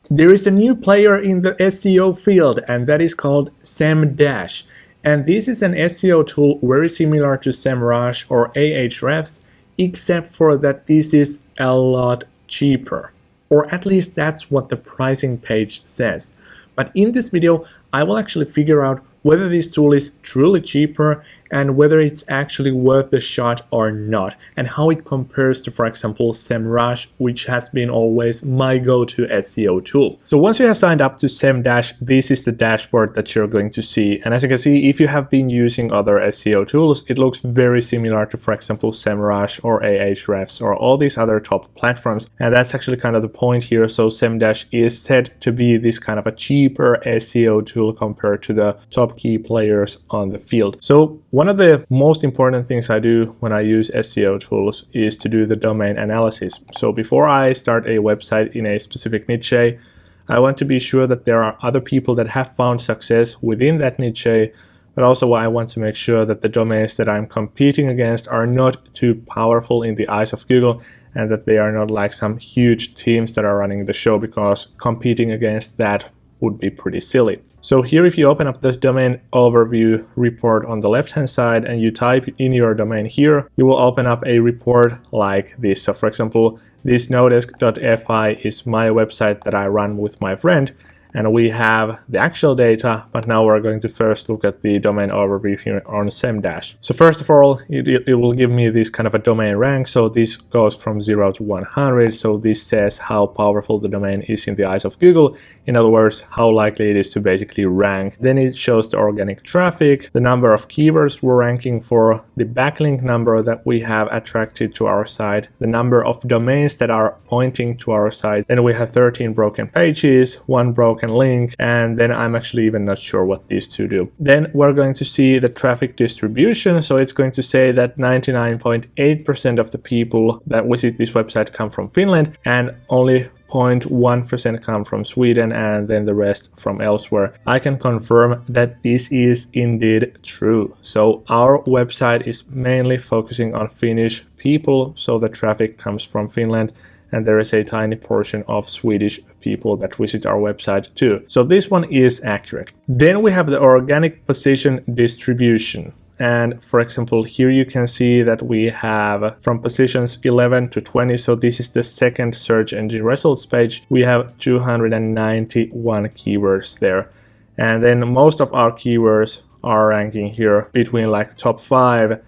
There is a new player in the SEO field, and that is called Semdash. And this is an SEO tool very similar to Semrush or Ahrefs, except for that this is a lot cheaper. Or at least that's what the pricing page says. But in this video, I will actually figure out whether this tool is truly cheaper and whether it's actually worth the shot or not, and how it compares to, for example, Semrush, which has been always my go-to SEO tool. So once you have signed up to Semdash, this is the dashboard that you're going to see. And as you can see, if you have been using other SEO tools, it looks very similar to, for example, Semrush or Ahrefs or all these other top platforms. And that's actually kind of the point here. So Semdash is said to be this kind of a cheaper SEO tool compared to the top key players on the field. So one of the most important things I do when I use SEO tools is to do the domain analysis. So before I start a website in a specific niche, I want to be sure that there are other people that have found success within that niche, but also I want to make sure that the domains that I'm competing against are not too powerful in the eyes of Google and that they are not like some huge teams that are running the show, because competing against that would be pretty silly. So here, if you open up the domain overview report on the left hand side and you type in your domain here, you will open up a report like this. So for example, this nodesk.fi is my website that I run with my friend, and we have the actual data, but now we're going to first look at the domain overview here on Semdash. So first of all, it will give me this kind of a domain rank. So this goes from 0 to 100. So this says how powerful the domain is in the eyes of Google. In other words, how likely it is to basically rank. Then it shows the organic traffic, the number of keywords we're ranking for, the backlink number that we have attracted to our site, the number of domains that are pointing to our site. Then we have 13 broken pages, 1 broken link, and then I'm actually even not sure what these two do. Then we're going to see the traffic distribution. So it's going to say that 99.8% of the people that visit this website come from Finland, and only 0.1% come from Sweden, and then the rest from elsewhere. I can confirm that this is indeed true. So our website is mainly focusing on Finnish people, so the traffic comes from Finland, and there is a tiny portion of Swedish people that visit our website too. So this one is accurate. Then we have the organic position distribution. And for example, here you can see that we have from positions 11 to 20. So this is the second search engine results page. We have 291 keywords there. And then most of our keywords are ranking here between like top 5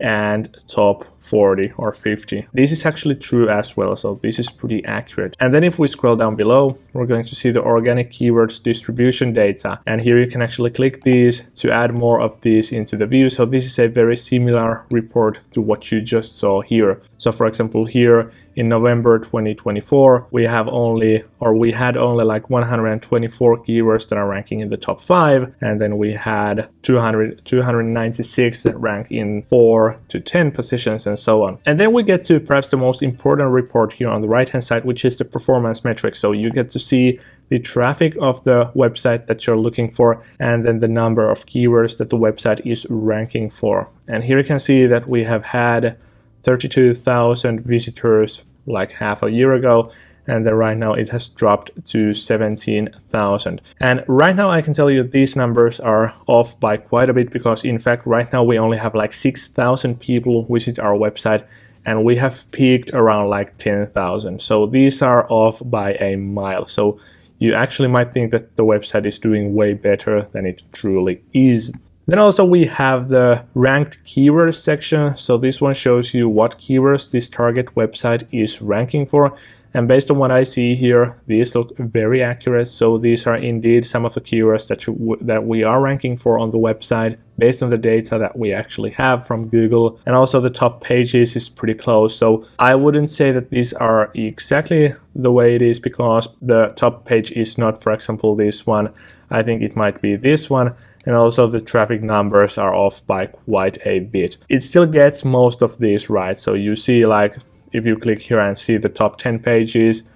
and top 40 or 50. This is actually true as well, so this is pretty accurate. And then if we scroll down below, we're going to see the organic keywords distribution data, and here you can actually click these to add more of these into the view. So this is a very similar report to what you just saw here. So for example, here in November 2024, we had only like 124 keywords that are ranking in the top 5, and then we had 296 that rank in 4 to 10 positions, and so on. And then we get to perhaps the most important report here on the right hand side, which is the performance metrics. So you get to see the traffic of the website that you're looking for, and then the number of keywords that the website is ranking for. And here you can see that we have had 32,000 visitors like half a year ago, and then right now it has dropped to 17,000. And right now I can tell you these numbers are off by quite a bit, because in fact right now we only have like 6,000 people visit our website, and we have peaked around like 10,000. So these are off by a mile. So you actually might think that the website is doing way better than it truly is. Then also we have the ranked keywords section. So this one shows you what keywords this target website is ranking for. And based on what I see here, these look very accurate. So these are indeed some of the keywords that we are ranking for on the website based on the data that we actually have from Google. And also the top pages is pretty close. So I wouldn't say that these are exactly the way it is, because the top page is not, for example, this one. I think it might be this one. And also the traffic numbers are off by quite a bit. It still gets most of these right. So you see, like, if you click here and see the top 10 pages,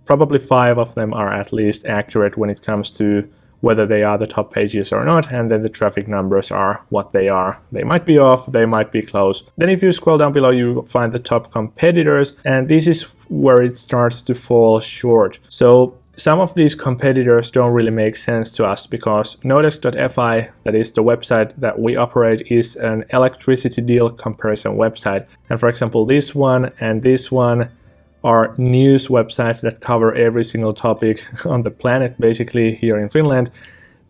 probably 5 of them are at least accurate when it comes to whether they are the top pages or not, and then the traffic numbers are what they are. They might be off, they might be close. Then if you scroll down below, you find the top competitors, and this is where it starts to fall short. So some of these competitors don't really make sense to us because Nodesk.fi, that is the website that we operate, is an electricity deal comparison website. And for example, this one and this one are news websites that cover every single topic on the planet, basically here in Finland.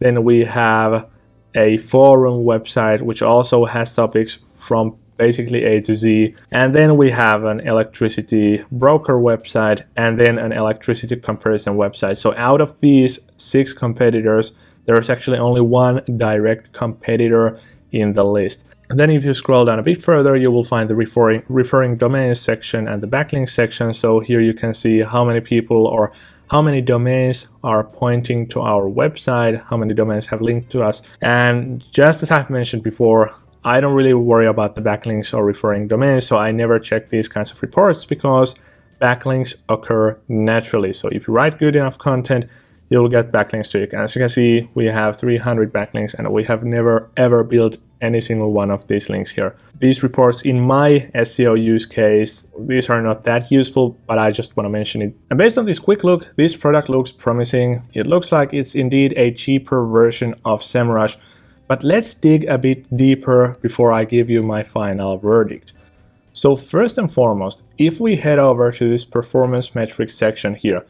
Then we have a forum website, which also has topics from basically A to Z. And then we have an electricity broker website and then an electricity comparison website. So out of these 6 competitors, there's actually only one direct competitor in the list. And then if you scroll down a bit further, you will find the referring domains section and the backlinks section. So here you can see how many people or how many domains are pointing to our website, how many domains have linked to us. And just as I've mentioned before, I don't really worry about the backlinks or referring domains, so I never check these kinds of reports because backlinks occur naturally. So if you write good enough content, you'll get backlinks to it. As you can see, we have 300 backlinks and we have never ever built any single one of these links here. These reports in my SEO use case, these are not that useful, but I just want to mention it. And based on this quick look, this product looks promising. It looks like it's indeed a cheaper version of Semrush. But let's dig a bit deeper before I give you my final verdict. So first and foremost, if we head over to this performance metrics section here,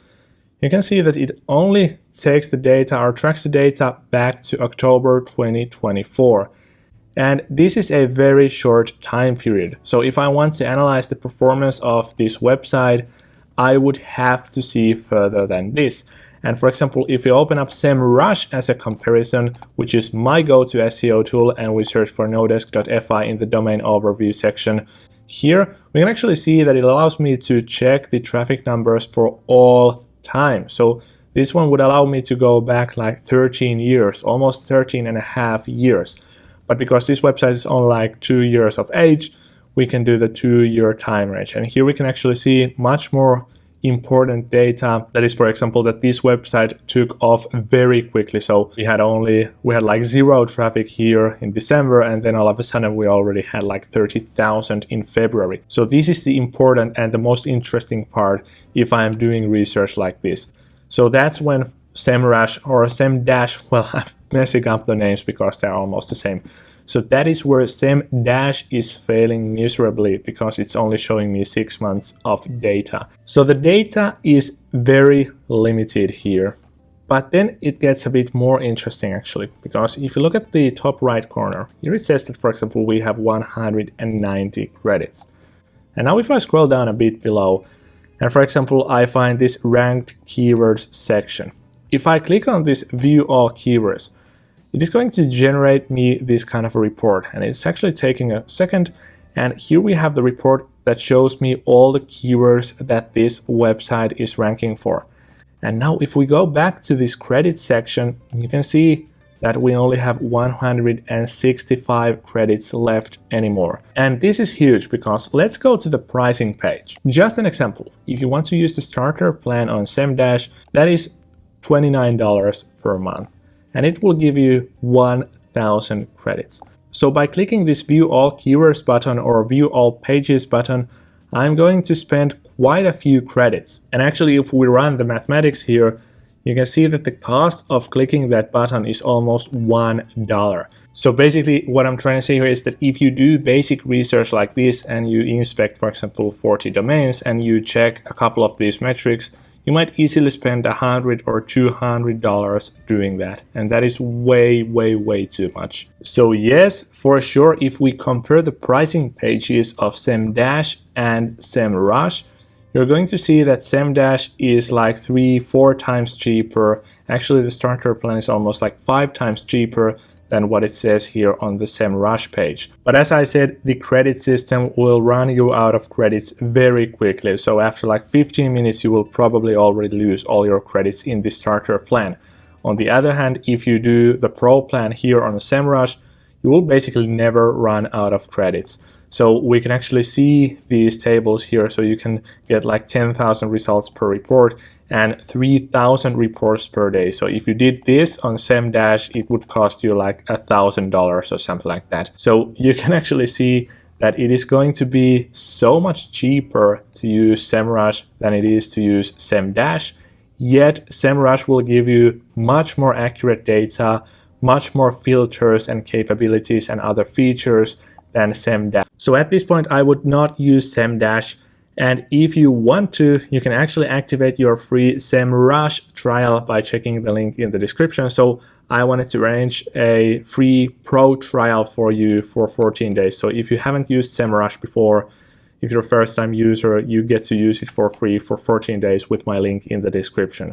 you can see that it only takes the data or tracks the data back to October 2024. And this is a very short time period. So if I want to analyze the performance of this website, I would have to see further than this. And for example, if we open up Semrush as a comparison, which is my go-to SEO tool, and we search for Nodesk.fi in the domain overview section, here we can actually see that it allows me to check the traffic numbers for all time. So this one would allow me to go back like 13 years, almost 13 and a half years. But because this website is only like 2 years of age, we can do the 2-year time range. And here we can actually see much more important data. That is, for example, that this website took off very quickly. So we had like 0 traffic here in December, and then all of a sudden we already had like 30,000 in February. So this is the important and the most interesting part if I am doing research like this. So that's when Semrush or Semdash, well, I'm messing up the names because they're almost the same. So that is where Semdash is failing miserably because it's only showing me 6 months of data. So the data is very limited here. But then it gets a bit more interesting actually, because if you look at the top right corner, here it says that, for example, we have 190 credits. And now if I scroll down a bit below, and for example, I find this ranked keywords section. If I click on this view all keywords, it is going to generate me this kind of a report, and it's actually taking a second. And here we have the report that shows me all the keywords that this website is ranking for. And now if we go back to this credit section, you can see that we only have 165 credits left anymore. And this is huge because let's go to the pricing page. Just an example, if you want to use the starter plan on Semdash, that is $29 per month. And it will give you 1,000 credits. So by clicking this view all keywords button or view all pages button, I'm going to spend quite a few credits. And actually, if we run the mathematics here, you can see that the cost of clicking that button is almost $1. So basically what I'm trying to say here is that if you do basic research like this and you inspect, for example, 40 domains and you check a couple of these metrics, you might easily spend $100 or $200 doing that. And that is way, way, way too much. So yes, for sure, if we compare the pricing pages of Semdash and Semrush, you're going to see that Semdash is like 3-4 times cheaper. Actually, the starter plan is almost like 5 times cheaper than what it says here on the Semrush page. But as I said, the credit system will run you out of credits very quickly. So after like 15 minutes, you will probably already lose all your credits in the starter plan. On the other hand, if you do the pro plan here on Semrush, you will basically never run out of credits. So we can actually see these tables here. So you can get like 10,000 results per report and 3,000 reports per day. So if you did this on Semdash, it would cost you like $1,000 or something like that. So you can actually see that it is going to be so much cheaper to use Semrush than it is to use Semdash. yet Semrush will give you much more accurate data, much more filters and capabilities and other features than Semdash. So at this point, I would not use Semdash. And if you want to, you can actually activate your free Semrush trial by checking the link in the description. So I wanted to arrange a free pro trial for you for 14 days. So if you haven't used Semrush before, if you're a first-time user, you get to use it for free for 14 days with my link in the description.